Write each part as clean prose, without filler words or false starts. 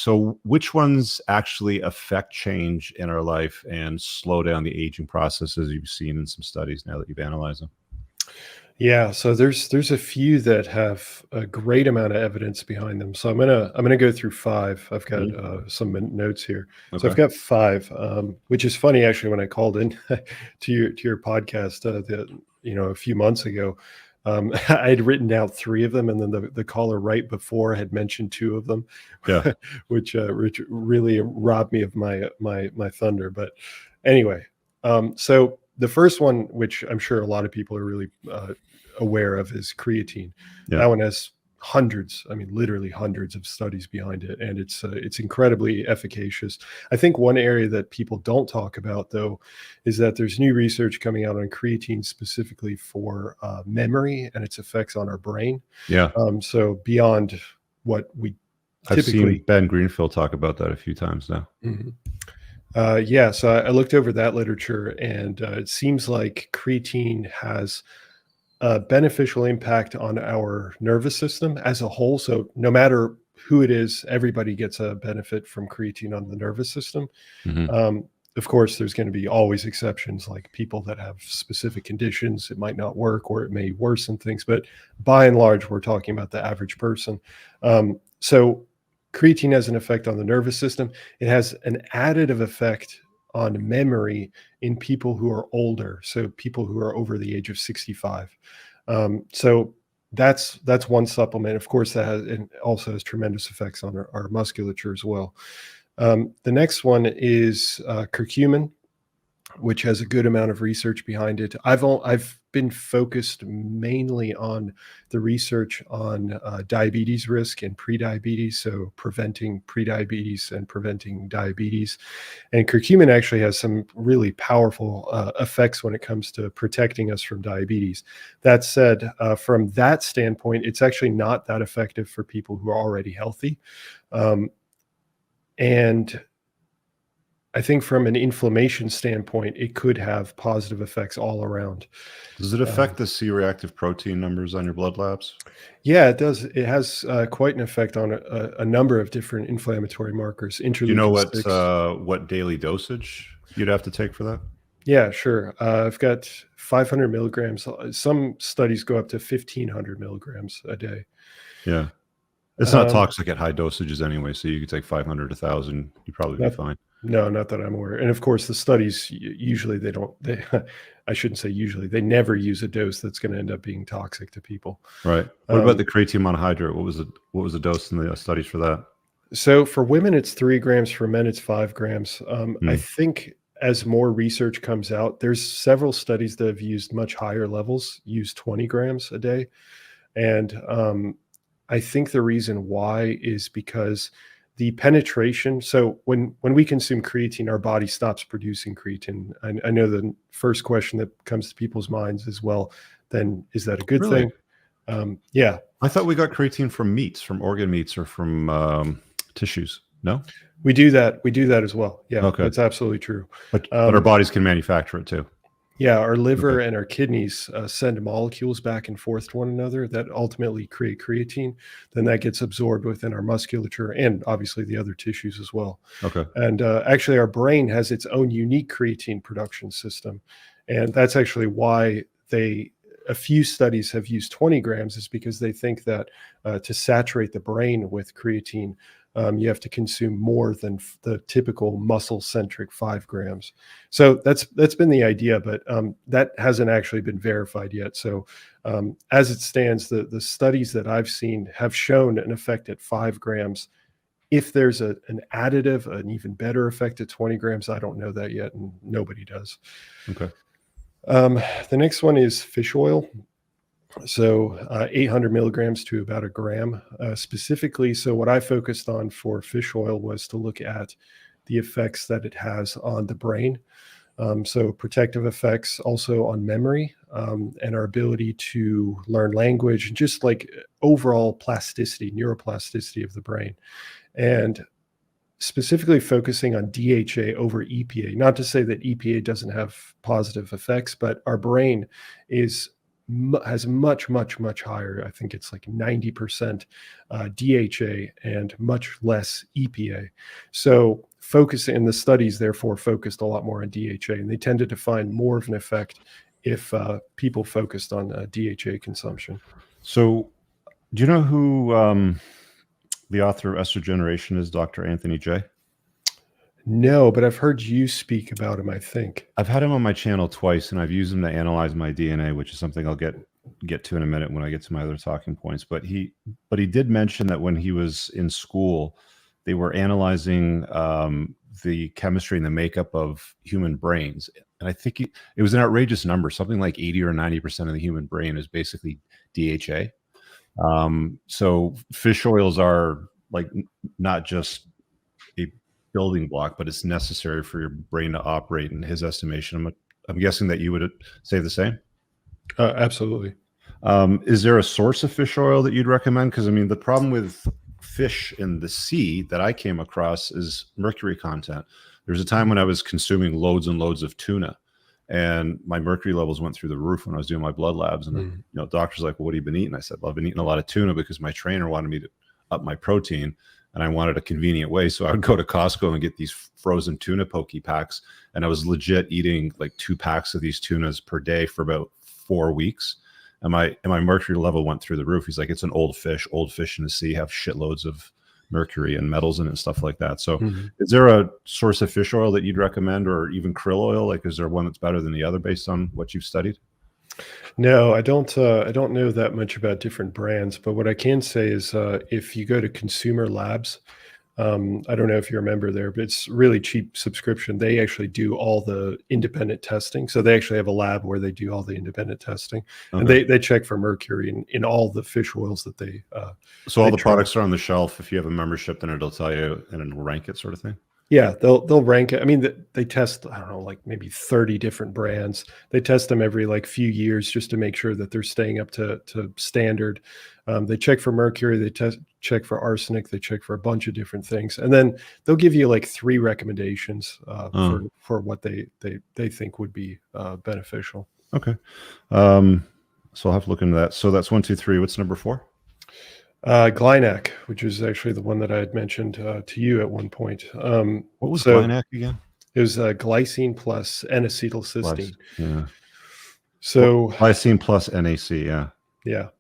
So which ones actually affect change in our life and slow down the aging process, as you've seen in some studies now that you've analyzed them? Yeah, so there's a few that have a great amount of evidence behind them. So I'm gonna go through five. I've got Mhm. some notes here. So I've Okay. got five, which is funny actually. When I called in to your podcast, a few months ago, I had written down three of them, and then the caller right before had mentioned two of them, Yeah. which really robbed me of my thunder. But anyway, so the first one, which I'm sure a lot of people are really aware of, is creatine. Yeah. That one has hundreds, I mean, literally hundreds of studies behind it, and it's incredibly efficacious. I think one area that people don't talk about, though, is that there's new research coming out on creatine specifically for memory and its effects on our brain. Yeah. So beyond what we I've seen typically. Ben Greenfield talk about that a few times now. Mhm. Yeah, so I looked over that literature, and it seems like creatine has a beneficial impact on our nervous system as a whole. So no matter who it is, everybody gets a benefit from creatine on the nervous system. Hmm. Um, of course, there's going to be always exceptions, like people that have specific conditions. It might not work, or it may worsen things. But by and large, we're talking about the average person. So creatine has an effect on the nervous system. It has an additive effect on memory in people who are older, so people who are over the age of 65. So that's one supplement. Of course, that has, and also has tremendous effects on our musculature as well. The next one is curcumin, which has a good amount of research behind it. I've been focused mainly on the research on diabetes risk and prediabetes, so preventing prediabetes and preventing diabetes. And curcumin actually has some really powerful effects when it comes to protecting us from diabetes. That said, from that standpoint, it's actually not that effective for people who are already healthy. Um, and I think from an inflammation standpoint, it could have positive effects all around. Does it affect Um, the C-reactive protein numbers on your blood labs? yeah, it does. It has quite an effect on a number of different inflammatory markers, Do you know interleukin 6. what daily dosage you'd have to take for that? Yeah, sure. I've got 500 milligrams. Some studies go up to 1,500 milligrams a day. Yeah. It's not Um, toxic at high dosages anyway, so you could take 500, 1,000, you'd probably be not, fine. no, not that I'm aware. And of course, the studies usually they don't. They, I shouldn't say usually. They never use a dose that's going to end up being toxic to people. Right. What about Um, the creatine monohydrate? What was the dose in the studies for that? So for women, it's 3 grams. For men, it's 5 grams. I Hmm. think as more research comes out, there's several studies that have used much higher levels, use 20 grams a day. And I think the reason why is because the penetration. So when we consume creatine, our body stops producing creatine. I know the first question that comes to people's minds is, well, then is that a good Really? thing? Yeah, I thought we got creatine from meats, from organ meats, or from tissues. No? we do that. We do that as well. Yeah, Okay. that's absolutely true. But our bodies can manufacture it too. Yeah, our Okay. liver and our kidneys send molecules back and forth to one another that ultimately create creatine. Then that gets absorbed within our musculature and obviously the other tissues as well. Okay. And actually, our brain has its own unique creatine production system, and that's actually why a few studies have used 20 grams, is because they think that to saturate the brain with creatine, you have to consume more than the typical muscle-centric 5 grams. So that's been the idea, but that hasn't actually been verified yet. So as it stands, the studies that I've seen have shown an effect at 5 grams. If there's an additive, an even better effect at 20 grams, I don't know that yet, and nobody does. Okay. The next one is fish oil. So 800 milligrams to about a gram specifically. So what I focused on for fish oil was to look at the effects that it has on the brain. So protective effects also on memory and our ability to learn language, and just like overall plasticity, neuroplasticity of the brain. And specifically focusing on DHA over EPA. Not to say that EPA doesn't have positive effects, but our brain is has much, much, much higher. I think it's like 90% DHA and much less EPA. So focus in the studies, therefore, focused a lot more on DHA, and they tended to find more of an effect if people focused on DHA consumption. So, do you know who the author of Estrogeneration is? Dr. Anthony J. No, but I've heard you speak about him, I think. I've had him on my channel twice, and I've used him to analyze my DNA, which is something I'll get to in a minute when I get to my other talking points. But he did mention that when he was in school, they were analyzing the chemistry and the makeup of human brains, and I think it was an outrageous number. Something like 80 or 90% of the human brain is basically DHA. So fish oils are like not just a building block, but it's necessary for your brain to operate. In his estimation, I'm guessing that you would say the same. Absolutely. Is there a source of fish oil that you'd recommend? Because I mean, the problem with fish in the sea that I came across is mercury content. There was a time when I was consuming loads and loads of tuna, and my mercury levels went through the roof when I was doing my blood labs. And the doctor's like, "Well, what have you been eating?" I said, "Well, I've been eating a lot of tuna because my trainer wanted me to up my protein, and I wanted a convenient way. So I would go to Costco and get these frozen tuna poke packs, and I was legit eating like 2 packs of these tunas per day for about 4 weeks." And my mercury level went through the roof. He's like, "It's an old fish. Old fish in the sea have shitloads of mercury and metals in it and stuff like that." So is there a source of fish oil that you'd recommend, or even krill oil? Like, is there one that's better than the other based on what you've studied? No, I don't know that much about different brands, but what I can say is if you go to Consumer Labs, I don't know if you're a member there, but it's really cheap subscription. They actually do all the independent testing. So they actually have a lab where they do all the independent testing. Okay. And they check for mercury in all the fish oils that they So all they the products are on the shelf. If you have a membership, then it'll tell you and it'll rank it, sort of thing. Yeah, they'll rank it. I mean, they test, I don't know, like maybe 30 different brands. They test them every like few years just to make sure that they're staying up to standard. They check for mercury, they check for arsenic, they check for a bunch of different things. And then they'll give you like 3 recommendations for what they think would be beneficial. Okay. So I'll have to look into that. So that's 1, 2, 3. What's number 4? Glynac, which is actually the one that I had mentioned to you at one point. What was Glynac again? It was glycine plus N-acetylcysteine. Yeah. So glycine plus NAC. Yeah. Yeah.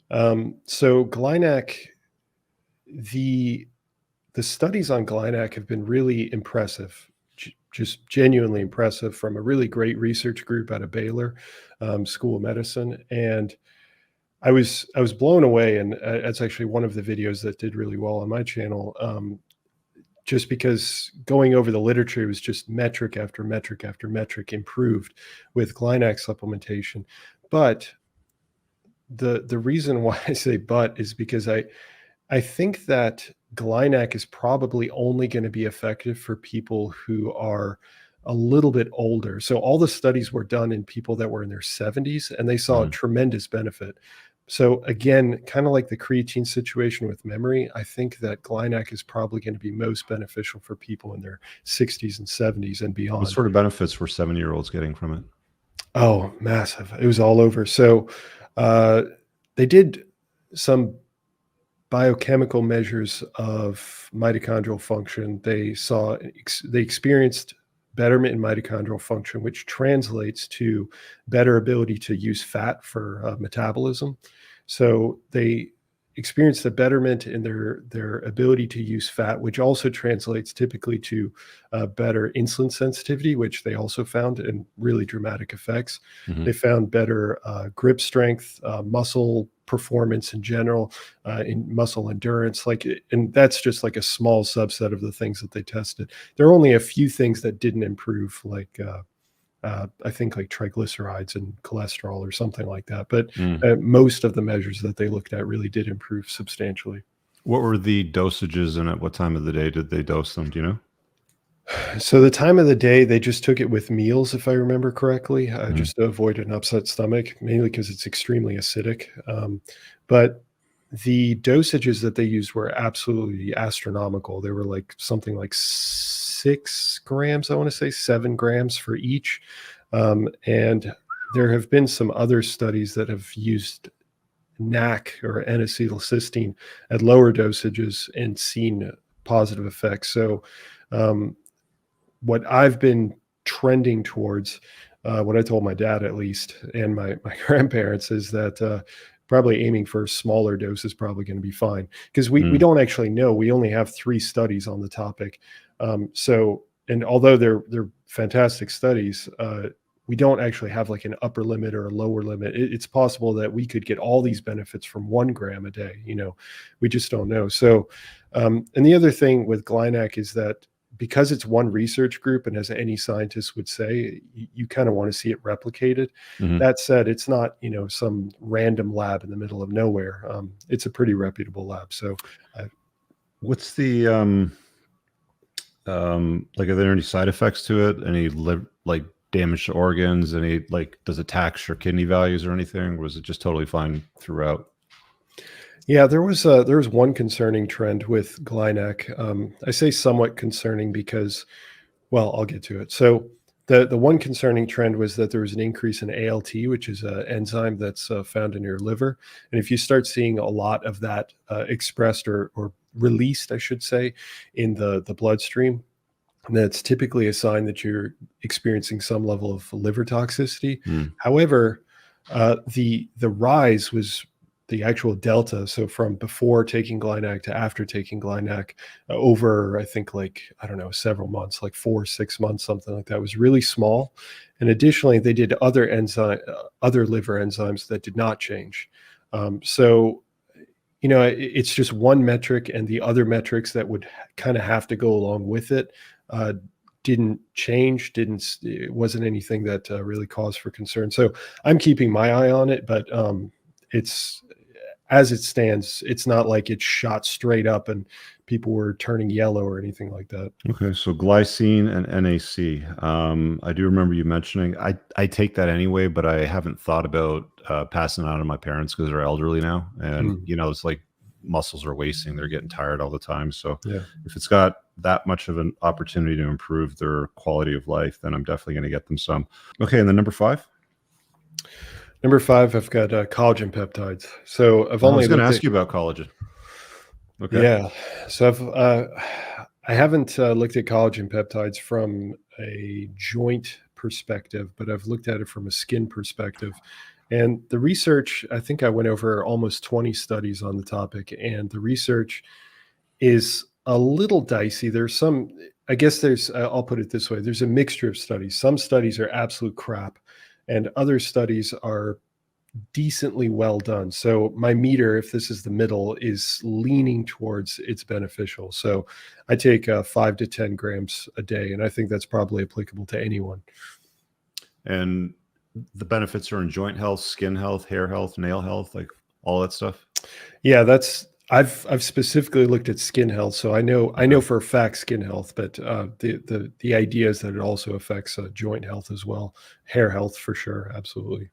So Glynac, the studies on Glynac have been really impressive, just genuinely impressive, from a really great research group out of Baylor School of Medicine. And I was blown away, and that's actually one of the videos that did really well on my channel, just because going over the literature was just metric after metric after metric improved with Glynac supplementation. But the reason why I say but is because I think that Glynac is probably only going to be effective for people who are a little bit older. So all the studies were done in people that were in their 70s, and they saw a tremendous benefit. So again, kind of like the creatine situation with memory, I think that Glynac is probably going to be most beneficial for people in their 60s and 70s and beyond. What sort of benefits were 70-year-olds getting from it? Oh, massive. It was all over. So they did some biochemical measures of mitochondrial function. They experienced betterment in mitochondrial function, which translates to better ability to use fat for metabolism. So they experienced a betterment in their ability to use fat, which also translates typically to better insulin sensitivity, which they also found in really dramatic effects. They found better grip strength, muscle performance in general, in muscle endurance, and that's just like a small subset of the things that they tested. There are only a few things that didn't improve, like I think like triglycerides and cholesterol or something like that. But most of the measures that they looked at really did improve substantially. What were the dosages, and at what time of the day did they dose them? Do you know? So the time of the day, they just took it with meals, if I remember correctly, just to avoid an upset stomach, mainly because it's extremely acidic. But the dosages that they used were absolutely astronomical. They were like something like 6 grams, I want to say 7 grams for each. And there have been some other studies that have used NAC or N-acetylcysteine at lower dosages and seen positive effects. So what I've been trending towards, what I told my dad at least, and my grandparents, is that probably aiming for a smaller dose is probably going to be fine, because we don't actually know. We only have 3 studies on the topic. And although they're fantastic studies, we don't actually have like an upper limit or a lower limit. It's possible that we could get all these benefits from 1 gram a day. We just don't know. So, and the other thing with Glynac is that because it's one research group, and as any scientist would say, you kind of want to see it replicated. Mm-hmm. That said, it's not, some random lab in the middle of nowhere. It's a pretty reputable lab. So what's the, like, are there any side effects to it? Any like damage to organs? Any, like, does it tax your kidney values or anything? Or was it just totally fine throughout? Yeah, there was one concerning trend with Glynac. I say somewhat concerning because, well, I'll get to it. So the one concerning trend was that there was an increase in ALT, which is an enzyme that's found in your liver. And if you start seeing a lot of that expressed or released, I should say, in the bloodstream, that's typically a sign that you're experiencing some level of liver toxicity. However, the rise was the actual delta. So from before taking Glynac to after taking Glynac, over, I think, several months, like 4-6 months, something like that, was really small. And additionally, they did other liver enzymes that did not change. So, it's just one metric, and the other metrics that would kind of have to go along with it didn't change. It wasn't anything that really caused for concern. So I'm keeping my eye on it, but it's, as it stands, it's not like it shot straight up and people were turning yellow or anything like that. Okay, so glycine and NAC. I do remember you mentioning, I take that anyway, but I haven't thought about passing it on to my parents because they're elderly now. And, it's like muscles are wasting. They're getting tired all the time. So if it's got that much of an opportunity to improve their quality of life, then I'm definitely going to get them some. Okay, and then number 5? Number 5, I've got collagen peptides. So I was going to ask you about collagen. Okay. Yeah. So I haven't looked at collagen peptides from a joint perspective, but I've looked at it from a skin perspective. And the research, I think I went over almost 20 studies on the topic, and the research is a little dicey. I'll put it this way. There's a mixture of studies. Some studies are absolute crap, and other studies are decently well done. So my meter, if this is the middle, is leaning towards it's beneficial. So I take 5 to 10 grams a day, and I think that's probably applicable to anyone. And the benefits are in joint health, skin health, hair health, nail health, like all that stuff? Yeah, I've specifically looked at skin health, so I know for a fact skin health, but the idea is that it also affects joint health as well, hair health for sure, absolutely.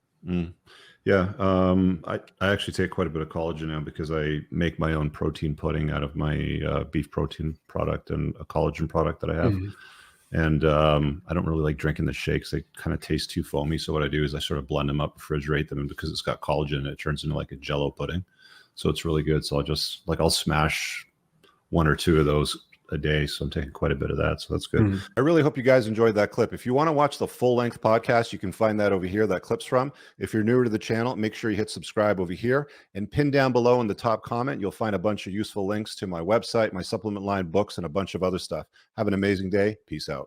Yeah, I actually take quite a bit of collagen now because I make my own protein pudding out of my beef protein product and a collagen product that I have. And I don't really like drinking the shakes. They kind of taste too foamy. So what I do is I sort of blend them up, refrigerate them, and because it's got collagen, it turns into like a Jello pudding. So it's really good. So I'll smash 1 or 2 of those a day. So I'm taking quite a bit of that. So that's good. I really hope you guys enjoyed that clip. If you want to watch the full length podcast, you can find that over here, that clip's from. If you're newer to the channel, make sure you hit subscribe over here, and pin down below in the top comment, you'll find a bunch of useful links to my website, my supplement line, books, and a bunch of other stuff. Have an amazing day. Peace out.